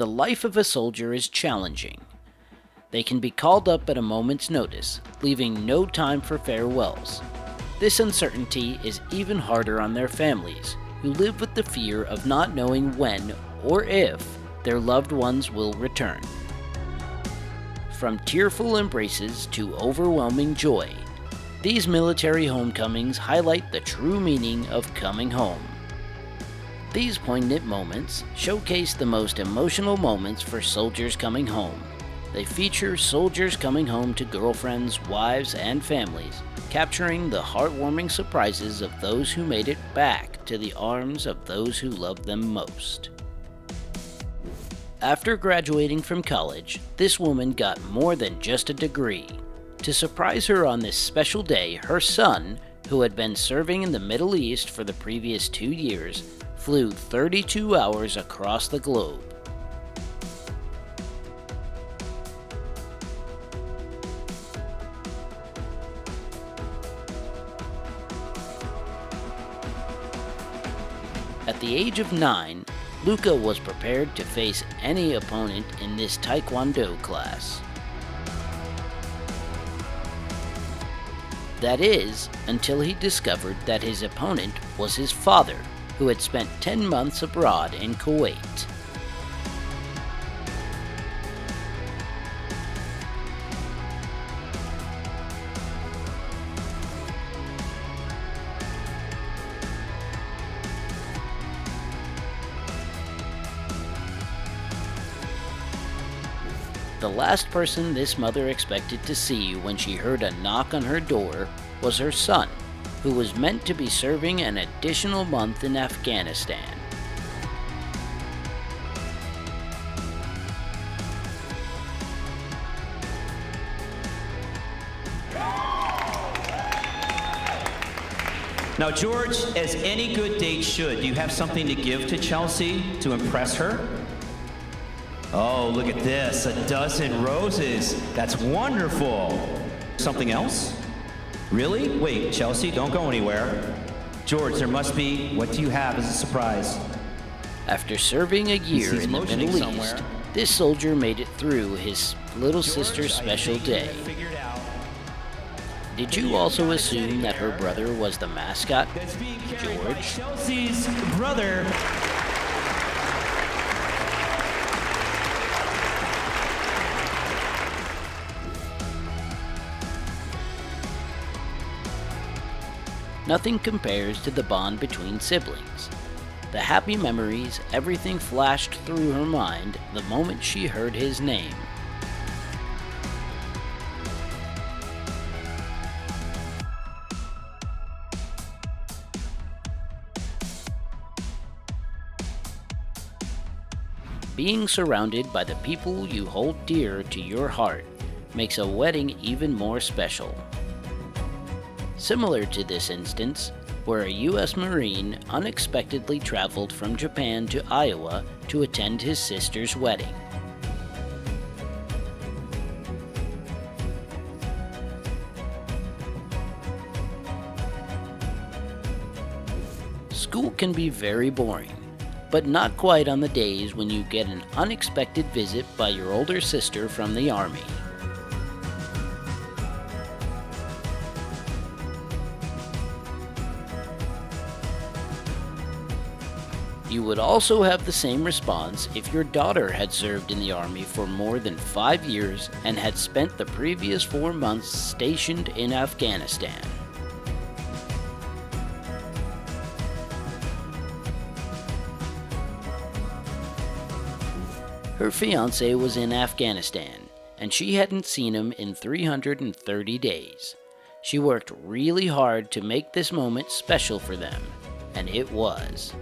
The life of a soldier is challenging. They can be called up at a moment's notice, leaving no time for farewells. This uncertainty is even harder on their families, who live with the fear of not knowing when or if their loved ones will return. From tearful embraces to overwhelming joy, these military homecomings highlight the true meaning of coming home. These poignant moments showcase the most emotional moments for soldiers coming home. They feature soldiers coming home to girlfriends, wives, and families, capturing the heartwarming surprises of those who made it back to the arms of those who loved them most. After graduating from college, this woman got more than just a degree. To surprise her on this special day, her son, who had been serving in the Middle East for the previous 2 years, flew 32 hours across the globe. At the age of 9, Luca was prepared to face any opponent in this Taekwondo class. That is, until he discovered that his opponent was his father, who had spent 10 months abroad in Kuwait. The last person this mother expected to see when she heard a knock on her door was her son, who was meant to be serving an additional month in Afghanistan. Now, George, as any good date should, do you have something to give to Chelsea to impress her? Oh, look at this, a dozen roses. That's wonderful. Something else? Really? Wait, Chelsea, don't go anywhere. George, there must be, what do you have as a surprise? After serving a year in the Middle East, this soldier made it through his little sister's special day. Did you also assume that her brother was the mascot, George? Chelsea's brother. Nothing compares to the bond between siblings. The happy memories, everything flashed through her mind the moment she heard his name. Being surrounded by the people you hold dear to your heart makes a wedding even more special. Similar to this instance, where a U.S. Marine unexpectedly traveled from Japan to Iowa to attend his sister's wedding. School can be very boring, but not quite on the days when you get an unexpected visit by your older sister from the Army. You would also have the same response if your daughter had served in the Army for more than 5 years and had spent the previous 4 months stationed in Afghanistan. Her fiancé was in Afghanistan, and she hadn't seen him in 330 days. She worked really hard to make this moment special for them, and it was.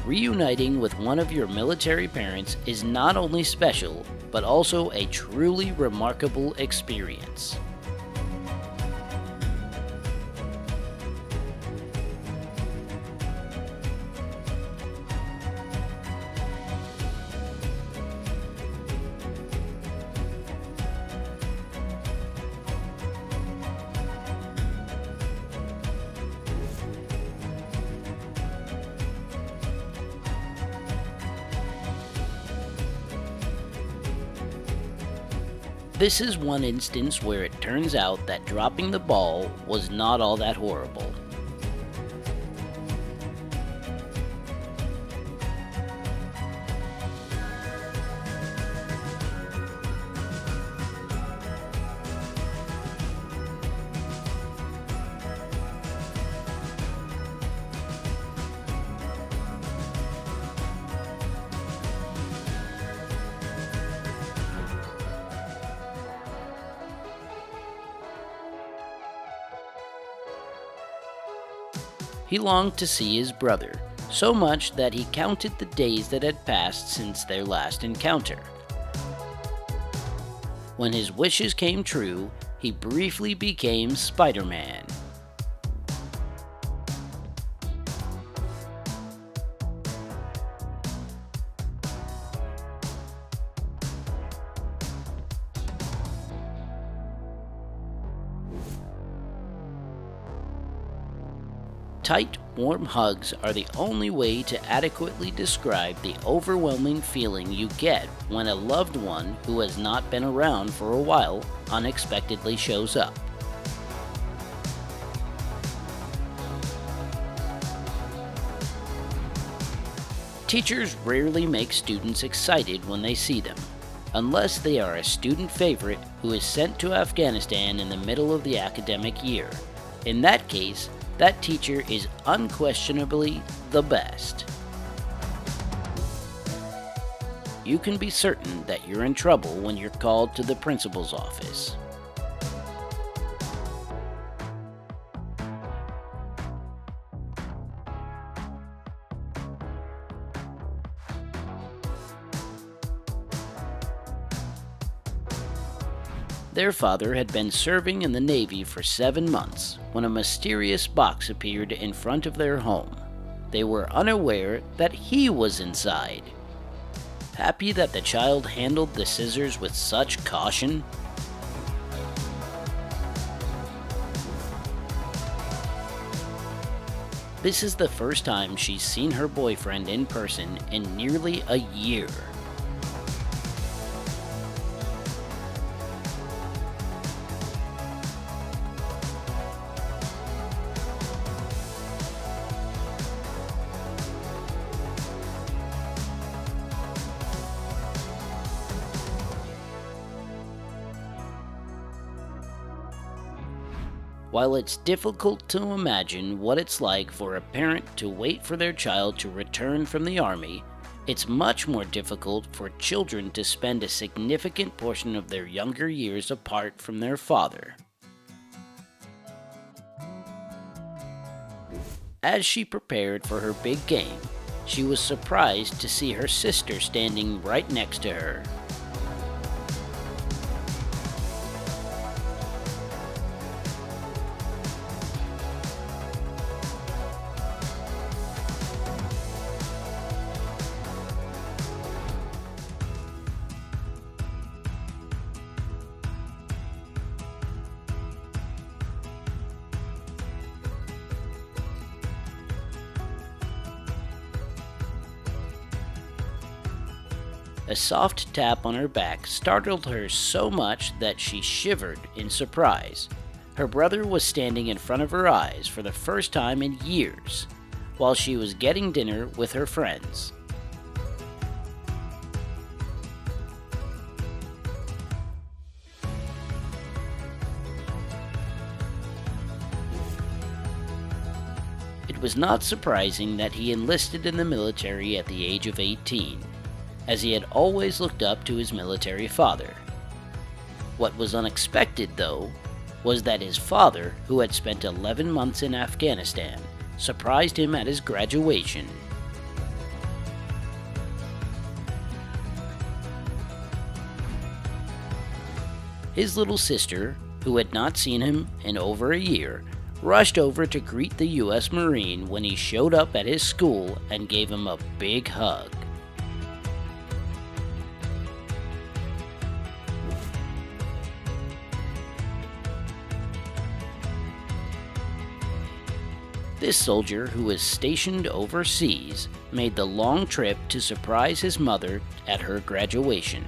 Reuniting with one of your military parents is not only special, but also a truly remarkable experience. This is one instance where it turns out that dropping the ball was not all that horrible. He longed to see his brother, so much that he counted the days that had passed since their last encounter. When his wishes came true, he briefly became Spider-Man. Tight, warm hugs are the only way to adequately describe the overwhelming feeling you get when a loved one who has not been around for a while unexpectedly shows up. Teachers rarely make students excited when they see them, unless they are a student favorite who is sent to Afghanistan in the middle of the academic year. In that case, that teacher is unquestionably the best. You can be certain that you're in trouble when you're called to the principal's office. Their father had been serving in the Navy for 7 months when a mysterious box appeared in front of their home. They were unaware that he was inside. Happy that the child handled the scissors with such caution, this is the first time she's seen her boyfriend in person in nearly a year. While it's difficult to imagine what it's like for a parent to wait for their child to return from the Army, it's much more difficult for children to spend a significant portion of their younger years apart from their father. As she prepared for her big game, she was surprised to see her sister standing right next to her. A soft tap on her back startled her so much that she shivered in surprise. Her brother was standing in front of her eyes for the first time in years, while she was getting dinner with her friends. It was not surprising that he enlisted in the military at the age of 18. As he had always looked up to his military father. What was unexpected, though, was that his father, who had spent 11 months in Afghanistan, surprised him at his graduation. His little sister, who had not seen him in over a year, rushed over to greet the U.S. Marine when he showed up at his school and gave him a big hug. This soldier, who was stationed overseas, made the long trip to surprise his mother at her graduation.